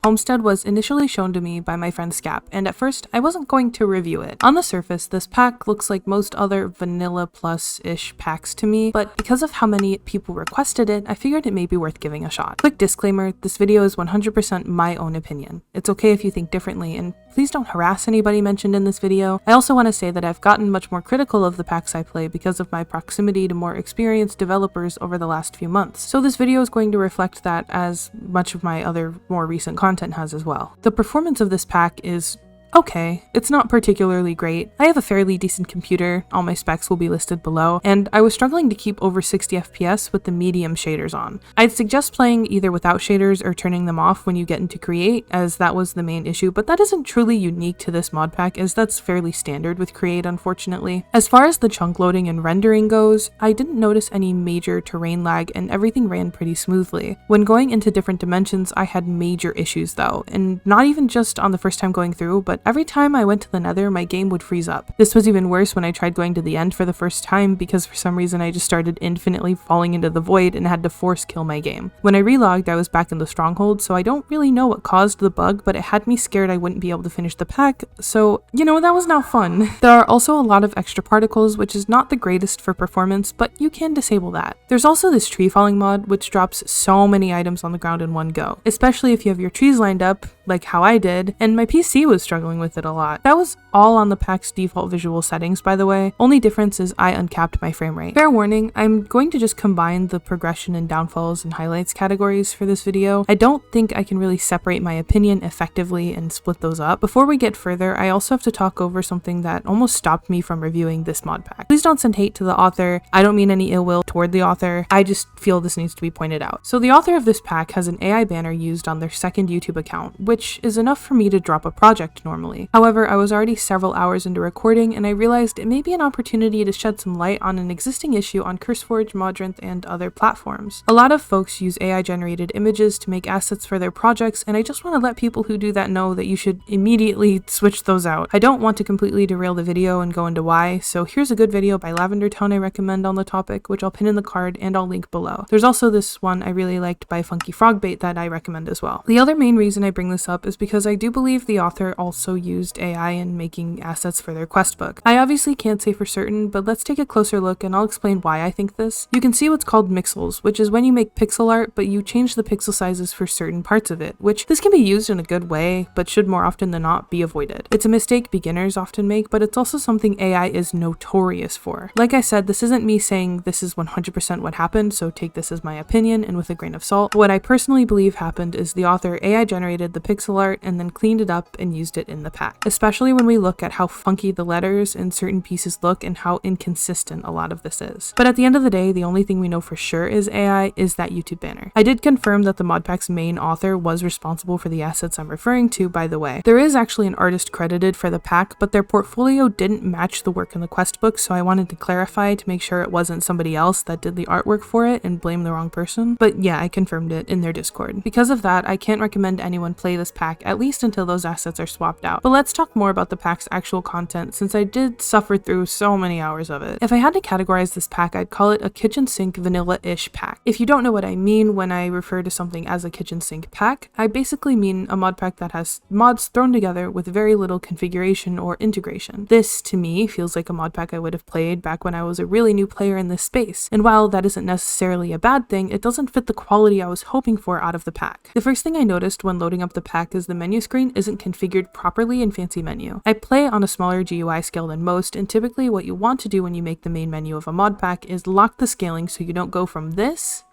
Homestead was initially shown to me by my friend Scap, and at first I wasn't going to review it. On the surface, this pack looks like most other vanilla plus-ish packs to me, but because of how many people requested it, I figured it may be worth giving a shot. Quick disclaimer, this video is 100% my own opinion. It's okay if you think differently, and please don't harass anybody mentioned in this video. I also want to say that I've gotten much more critical of the packs I play because of my proximity to more experienced developers over the last few months, so this video is going to reflect that as much of my other more recent content has as well. The performance of this pack is okay. It's not particularly great. I have a fairly decent computer, all my specs will be listed below, and I was struggling to keep over 60 FPS with the medium shaders on. I'd suggest playing either without shaders or turning them off when you get into Create, as that was the main issue, but that isn't truly unique to this mod pack, as that's fairly standard with Create, unfortunately. As far as the chunk loading and rendering goes, I didn't notice any major terrain lag and everything ran pretty smoothly. When going into different dimensions, I had major issues though, and not even just on the first time going through, but every time I went to the Nether, my game would freeze up. This was even worse when I tried going to the end for the first time because for some reason I just started infinitely falling into the void and had to force kill my game. When I relogged, I was back in the stronghold, so I don't really know what caused the bug, but it had me scared I wouldn't be able to finish the pack, so you know, that was not fun. There are also a lot of extra particles, which is not the greatest for performance, but you can disable that. There's also this tree falling mod, which drops so many items on the ground in one go, especially if you have your trees lined up, like how I did, and my PC was struggling with it a lot. That was all on the pack's default visual settings, by the way. Only difference is I uncapped my frame rate. Fair warning, I'm going to just combine the progression and downfalls and highlights categories for this video. I don't think I can really separate my opinion effectively and split those up. Before we get further, I also have to talk over something that almost stopped me from reviewing this mod pack. Please don't send hate to the author. I don't mean any ill will toward the author. I just feel this needs to be pointed out. So the author of this pack has an AI banner used on their second YouTube account, which is enough for me to drop a project normally. However, I was already several hours into recording and I realized it may be an opportunity to shed some light on an existing issue on CurseForge, Modrinth, and other platforms. A lot of folks use AI generated images to make assets for their projects, and I just want to let people who do that know that you should immediately switch those out. I don't want to completely derail the video and go into why, so here's a good video by Lavender Tone I recommend on the topic, which I'll pin in the card and I'll link below. There's also this one I really liked by Funky Frogbait that I recommend as well. The other main reason I bring this up is because I do believe the author also used AI in making assets for their quest book. I obviously can't say for certain, but let's take a closer look and I'll explain why I think this. You can see what's called mixels, which is when you make pixel art but you change the pixel sizes for certain parts of it, which this can be used in a good way, but should more often than not be avoided. It's a mistake beginners often make, but it's also something AI is notorious for. Like I said, this isn't me saying this is 100% what happened, so take this as my opinion and with a grain of salt. What I personally believe happened is the author AI generated the pixel art and then cleaned it up and used it in the pack, especially when we look at how funky the letters in certain pieces look and how inconsistent a lot of this is. But at the end of the day, the only thing we know for sure is AI is that YouTube banner. I did confirm that the modpack's main author was responsible for the assets I'm referring to, by the way. There is actually an artist credited for the pack, but their portfolio didn't match the work in the quest book, so I wanted to clarify to make sure it wasn't somebody else that did the artwork for it and blame the wrong person. But yeah, I confirmed it in their Discord. Because of that, I can't recommend anyone play this pack, at least until those assets are swapped out. But let's talk more about the pack's actual content, since I did suffer through so many hours of it. If I had to categorize this pack, I'd call it a kitchen sink vanilla-ish pack. If you don't know what I mean when I refer to something as a kitchen sink pack, I basically mean a mod pack that has mods thrown together with very little configuration or integration. This, to me, feels like a mod pack I would have played back when I was a really new player in this space, and while that isn't necessarily a bad thing, it doesn't fit the quality I was hoping for out of the pack. The first thing I noticed when loading up the pack is the menu screen isn't configured properly in Fancy Menu. I play on a smaller GUI scale than most, and typically what you want to do when you make the main menu of a mod pack is lock the scaling so you don't go from this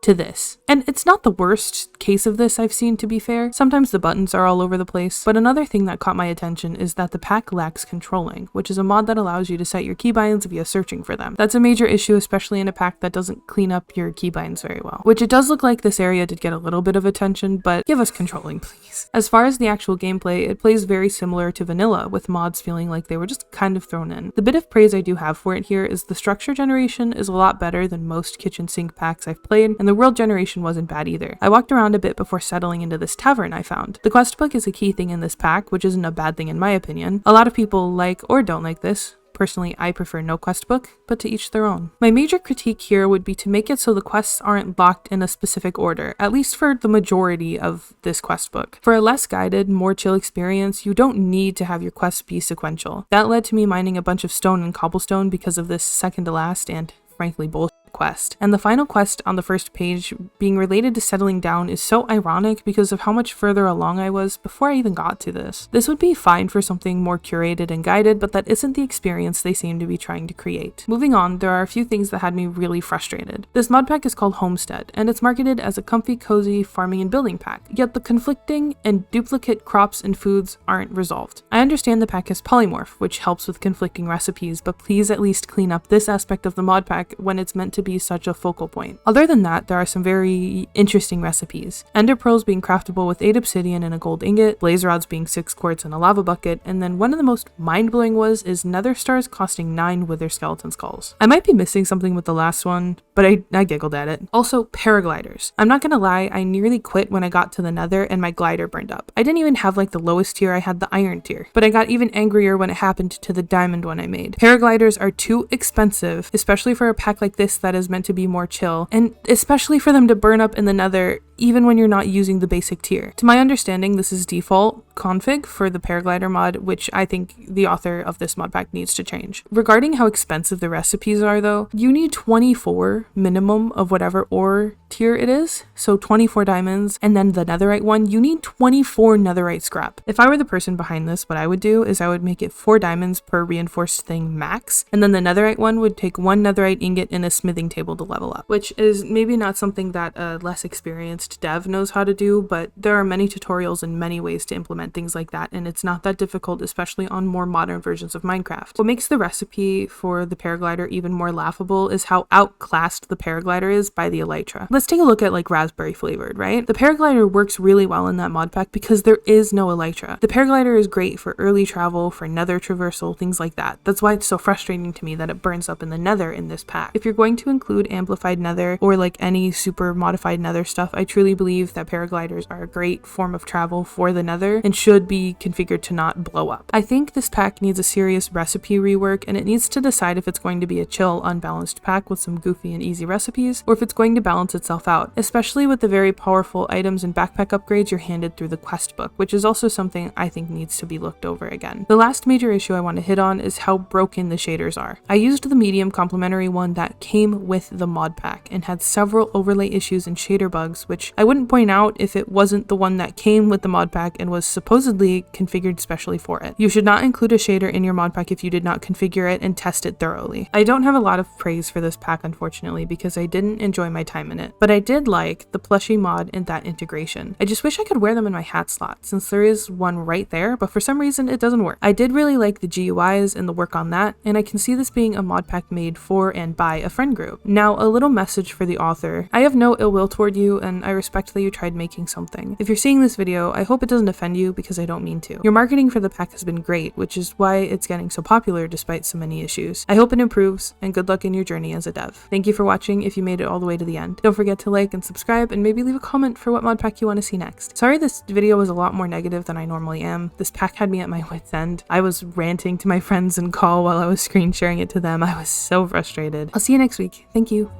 to this. And it's not the worst case of this I've seen, to be fair. Sometimes the buttons are all over the place, but another thing that caught my attention is that the pack lacks controlling, which is a mod that allows you to set your keybinds via searching for them. That's a major issue, especially in a pack that doesn't clean up your keybinds very well, which it does look like this area did get a little bit of attention, but give us controlling, please. As far as the actual gameplay, it plays very similar to vanilla, with mods feeling like they were just kind of thrown in. The bit of praise I do have for it here is the structure generation is a lot better than most kitchen sink packs I've played, and the world generation wasn't bad either. I walked around a bit before settling into this tavern I found. The quest book is a key thing in this pack, which isn't a bad thing in my opinion. A lot of people like or don't like this, Personally, I prefer no quest book, but to each their own. My major critique here would be to make it so the quests aren't locked in a specific order, at least for the majority of this quest book. For a less guided, more chill experience, you don't need to have your quests be sequential. That led to me mining a bunch of stone and cobblestone because of this second to last and frankly bullshit quest. And the final quest on the first page being related to settling down is so ironic because of how much further along I was before I even got to this. This would be fine for something more curated and guided, but that isn't the experience they seem to be trying to create. Moving on, there are a few things that had me really frustrated. This mod pack is called Homestead, and it's marketed as a comfy, cozy farming and building pack, yet the conflicting and duplicate crops and foods aren't resolved. I understand the pack has polymorph, which helps with conflicting recipes, but please at least clean up this aspect of the mod pack when it's meant to be such a focal point. Other than that, there are some very interesting recipes. Ender pearls being craftable with 8 obsidian and a gold ingot, blaze rods being 6 quartz and a lava bucket, and then one of the most mind-blowing is nether stars costing 9 wither skeleton skulls. I might be missing something with the last one, but I giggled at it. Also, paragliders. I'm not gonna lie, I nearly quit when I got to the nether and my glider burned up. I didn't even have like the lowest tier, I had the iron tier, but I got even angrier when it happened to the diamond one I made. Paragliders are too expensive, especially for a pack like this that is meant to be more chill, and especially for them to burn up in the nether even when you're not using the basic tier. To my understanding, this is default config for the paraglider mod, which I think the author of this mod pack needs to change. Regarding how expensive the recipes are though, you need 24 minimum of whatever ore tier it is, so 24 diamonds, and then the netherite one, you need 24 netherite scrap. If I were the person behind this, what I would do is I would make it 4 diamonds per reinforced thing max, and then the netherite one would take 1 netherite ingot and a smithing table to level up, which is maybe not something that a less experienced dev knows how to do, but there are many tutorials and many ways to implement things like that, and it's not that difficult, especially on more modern versions of Minecraft. What makes the recipe for the paraglider even more laughable is how outclassed the paraglider is by the elytra. Let's take a look at like raspberry flavored, right? The paraglider works really well in that mod pack because there is no elytra. The paraglider is great for early travel, for nether traversal, things like that. That's why it's so frustrating to me that it burns up in the nether in this pack. If you're going to include amplified nether or like any super modified nether stuff, I truly believe that paragliders are a great form of travel for the nether and should be configured to not blow up. I think this pack needs a serious recipe rework, and it needs to decide if it's going to be a chill, unbalanced pack with some goofy and easy recipes, or if it's going to balance itself out, especially with the very powerful items and backpack upgrades you're handed through the quest book, which is also something I think needs to be looked over again. The last major issue I want to hit on is how broken the shaders are. I used the medium complementary one that came with the mod pack and had several overlay issues and shader bugs, which I wouldn't point out if it wasn't the one that came with the mod pack and was supposedly configured specially for it. You should not include a shader in your mod pack if you did not configure it and test it thoroughly. I don't have a lot of praise for this pack, unfortunately, because I didn't enjoy my time in it, but I did like the plushie mod and that integration. I just wish I could wear them in my hat slot, since there is one right there, but for some reason it doesn't work. I did really like the GUIs and the work on that, and I can see this being a mod pack made for and by a friend group. Now, a little message for the author. I have no ill will toward you, and I respect that you tried making something. If you're seeing this video, I hope it doesn't offend you because I don't mean to. Your marketing for the pack has been great, which is why it's getting so popular despite so many issues. I hope it improves, and good luck in your journey as a dev. Thank you for watching if you made it all the way to the end. Don't forget to like and subscribe, and maybe leave a comment for what mod pack you want to see next. Sorry this video was a lot more negative than I normally am. This pack had me at my wit's end. I was ranting to my friends in call while I was screen sharing it to them. I was so frustrated. I'll see you next week. Thank you.